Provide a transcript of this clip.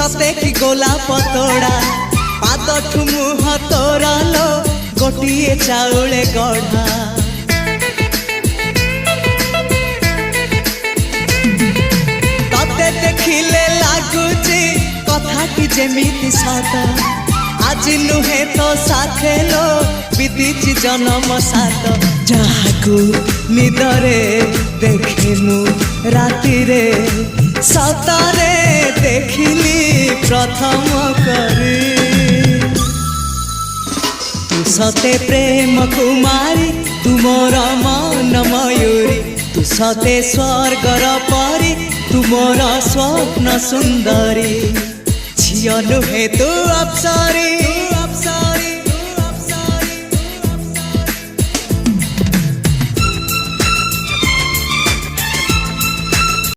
सते कि गोलाप तोड़ा पादठु मुह तोरा लो गोटिए चाउले गढ़ा तते देखिले लागुची कथाटी जेमिति सत आज नुहे तो साथे लो विदिची जन्म सात जहाकू निदरे देखे मु राति रे सतारे देखिली प्रथम करी तू सते प्रेम कुमारी तू मोर मन मयूरी तू सते स्वर्गर परी तू मोर स्वप्न सुंदरी झियो नुहे तू अप्सरी।